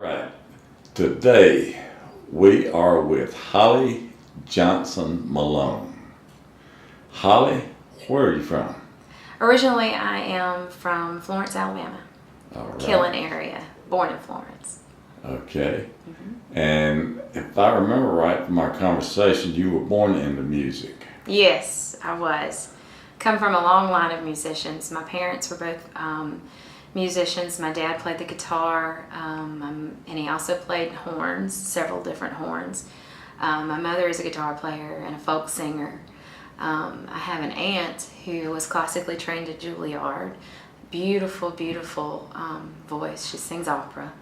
Right. Today we are with Holley Johnson Malone. Holley, where are you from? Originally, I am from Florence, Alabama, Killen area, born in Florence. Okay. And if I remember right from our conversation, you were born into music. Yes, I was. Come from a long line of musicians. My parents were both musicians. My dad played the guitar, and he also played horns, several different horns. My mother is a guitar player and a folk singer. I have an aunt who was classically trained at Julliard. Beautiful, beautiful voice. She sings opera.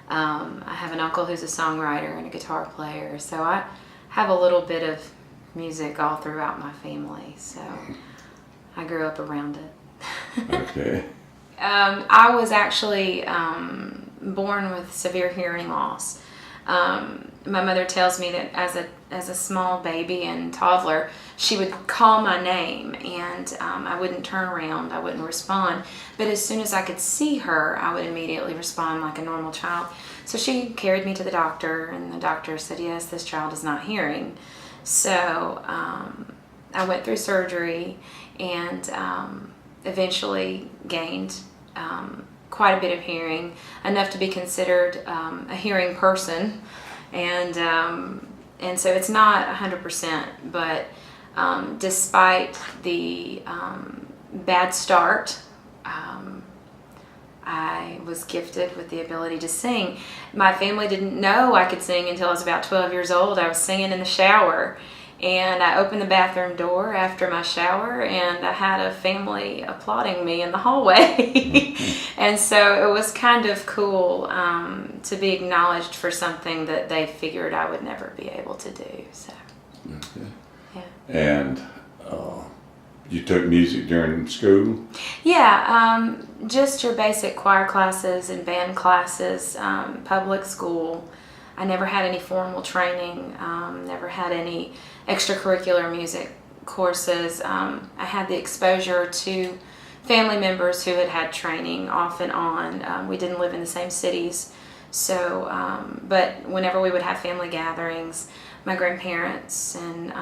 I have an uncle who's a songwriter and a guitar player. So I have a little bit of music all throughout my family. So I grew up around it. Okay. I was actually born with severe hearing loss. My mother tells me that as a small baby and toddler, she would call my name and I wouldn't turn around, I wouldn't respond. But as soon as I could see her, I would immediately respond like a normal child. So she carried me to the doctor, and the doctor said, yes, this child is not hearing. So I went through surgery and eventually gained quite a bit of hearing, enough to be considered a hearing person. And so it's not 100%, but despite the bad start, I was gifted with the ability to sing. My family didn't know I could sing until I was about 12 years old. I was singing in the shower, and I opened the bathroom door after my shower, and I had a family applauding me in the hallway. And so it was kind of cool to be acknowledged for something that they figured I would never be able to do. So, Okay. yeah. And you took music during school? Yeah, just your basic choir classes and band classes, public school. I never had any formal training, never had any extracurricular music courses. I had the exposure to family members who had had training off and on. We didn't live in the same cities, so but whenever we would have family gatherings, my grandparents and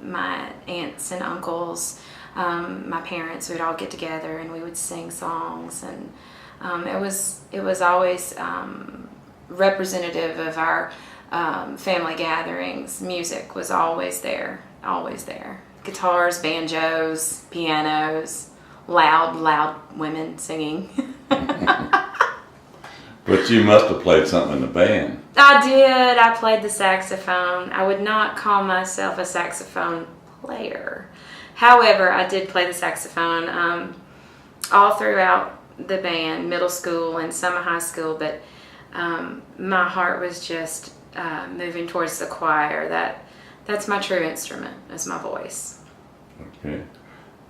my aunts and uncles, my parents, we'd all get together and we would sing songs, and it was always representative of our family gatherings. Music was always there, always there. Guitars, banjos, pianos, loud women singing. But you must have played something in the band. I did. I played the saxophone. I would not call myself a saxophone player. However, I did play the saxophone all throughout the band, middle school and some high school, but my heart was just moving towards the choir. That's my true instrument, is my voice. Okay.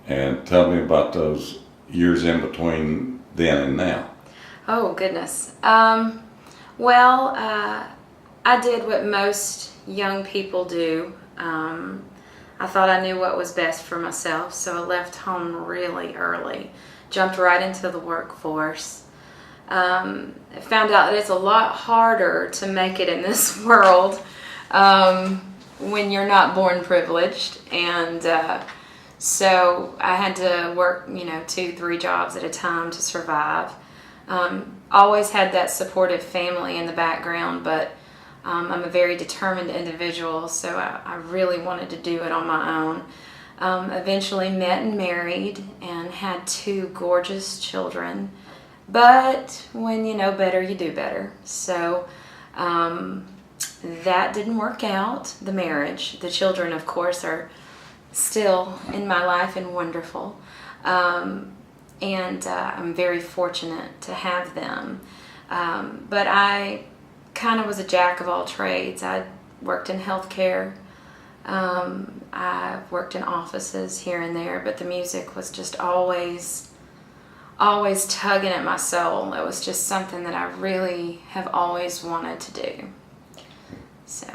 And tell me about those years in between then and now. Oh, goodness. Well, I did what most young people do. I thought I knew what was best for myself, so I left home really early, jumped right into the workforce. I found out that it's a lot harder to make it in this world when you're not born privileged, and so I had to work, 2-3 jobs at a time to survive. Always had that supportive family in the background, but I'm a very determined individual, so I really wanted to do it on my own. Eventually met and married and had 2 gorgeous children. But when you know better, you do better. So that didn't work out, the marriage. The children, of course, are still in my life and wonderful. And I'm very fortunate to have them. But I kind of was a jack of all trades. I worked in healthcare. I worked in offices here and there, but the music was just always tugging at my soul. It was just something that I really have always wanted to do. So.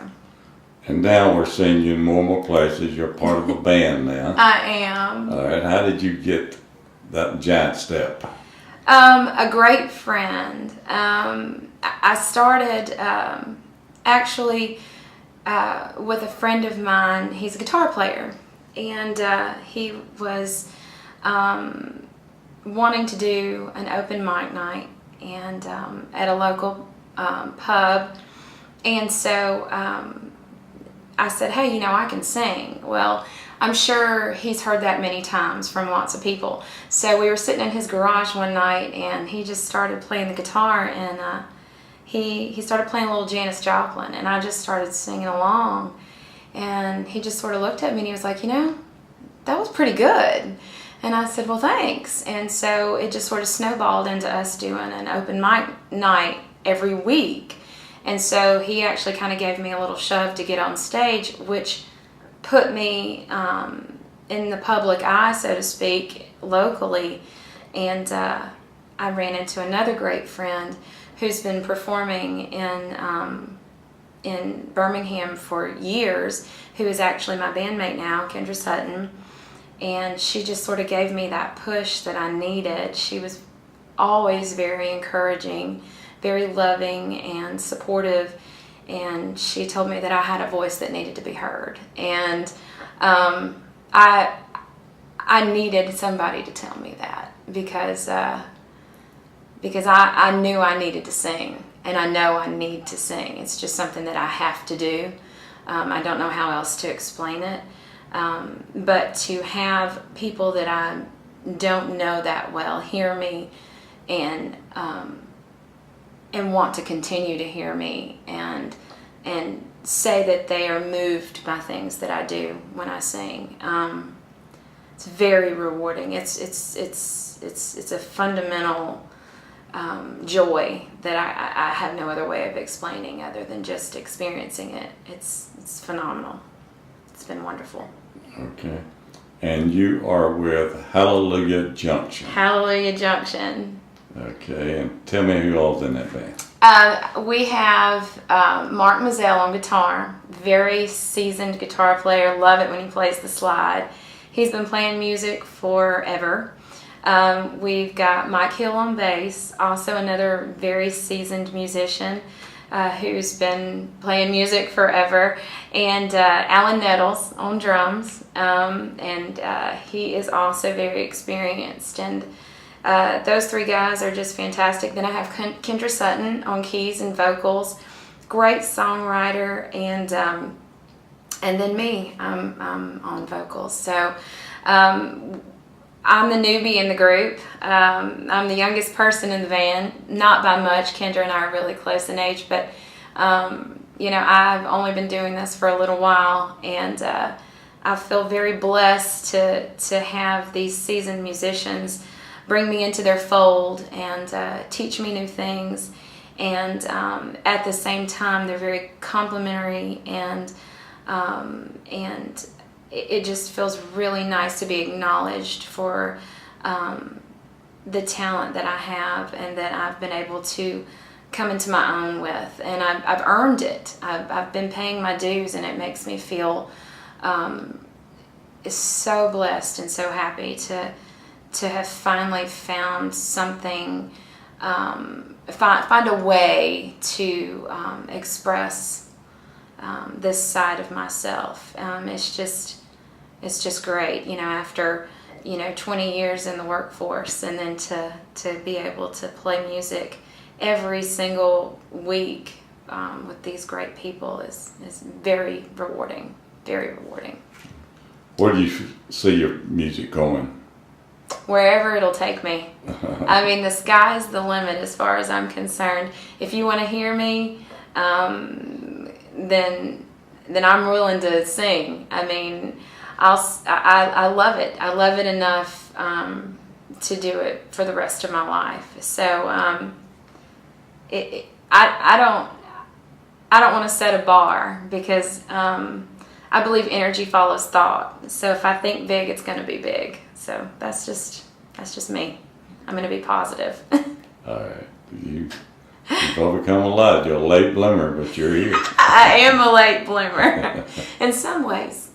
And now we're seeing you in more places. You're part of a band now. I am. All right. How did you get that giant step? A great friend. I started actually with a friend of mine. He's a guitar player, and he was wanting to do an open mic night and at a local pub. And so I said, hey, I can sing. Well, I'm sure he's heard that many times from lots of people. So we were sitting in his garage one night, and he just started playing the guitar, and he started playing a little Janis Joplin, and I just started singing along. And he just sort of looked at me, and he was like, that was pretty good. And I said, well, thanks. And so it just sort of snowballed into us doing an open mic night every week. And so he actually kind of gave me a little shove to get on stage, which put me in the public eye, so to speak, locally. And I ran into another great friend who's been performing in Birmingham for years, who is actually my bandmate now, Kendra Sutton. And she just sort of gave me that push that I needed. She was always very encouraging, very loving and supportive, and she told me that I had a voice that needed to be heard. And I needed somebody to tell me that, because I knew I needed to sing, and I know I need to sing. It's just something that I have to do. I don't know how else to explain it. But to have people that I don't know that well hear me and want to continue to hear me and say that they are moved by things that I do when I sing, it's very rewarding. It's a fundamental joy that I have no other way of explaining other than just experiencing it. It's phenomenal. It's been wonderful. Okay. And you are with Hallelujah Junction. Hallelujah Junction. Okay. And tell me who all's in that band. We have Mark Mazzell on guitar. Very seasoned guitar player. Love it when he plays the slide. He's been playing music forever. We've got Mike Hill on bass. Also another very seasoned musician. Who's been playing music forever, and Alan Nettles on drums, and he is also very experienced, and those three guys are just fantastic. Then I have Kendra Sutton on keys and vocals, great songwriter, and then me, I'm on vocals. So I'm the newbie in the group. I'm the youngest person in the band, not by much. Kendra and I are really close in age, but I've only been doing this for a little while, and I feel very blessed to have these seasoned musicians bring me into their fold and teach me new things, and at the same time they're very complimentary, and it just feels really nice to be acknowledged for the talent that I have and that I've been able to come into my own with. And I've earned it. I've been paying my dues, and it makes me feel so blessed and so happy to have finally found something, find a way to express this side of myself. It's just great, after 20 years in the workforce, and then to be able to play music every single week with these great people is very rewarding, very rewarding. Where do you see your music going? Wherever it'll take me. I mean, the sky's the limit as far as I'm concerned. If you want to hear me, then I'm willing to sing. I mean, I love it. I love it enough to do it for the rest of my life. So I don't want to set a bar, because I believe energy follows thought. So if I think big, it's going to be big. So that's just me. I'm going to be positive. All right. You've overcome a lot. You're a late bloomer, but you're here. I am a late bloomer in some ways.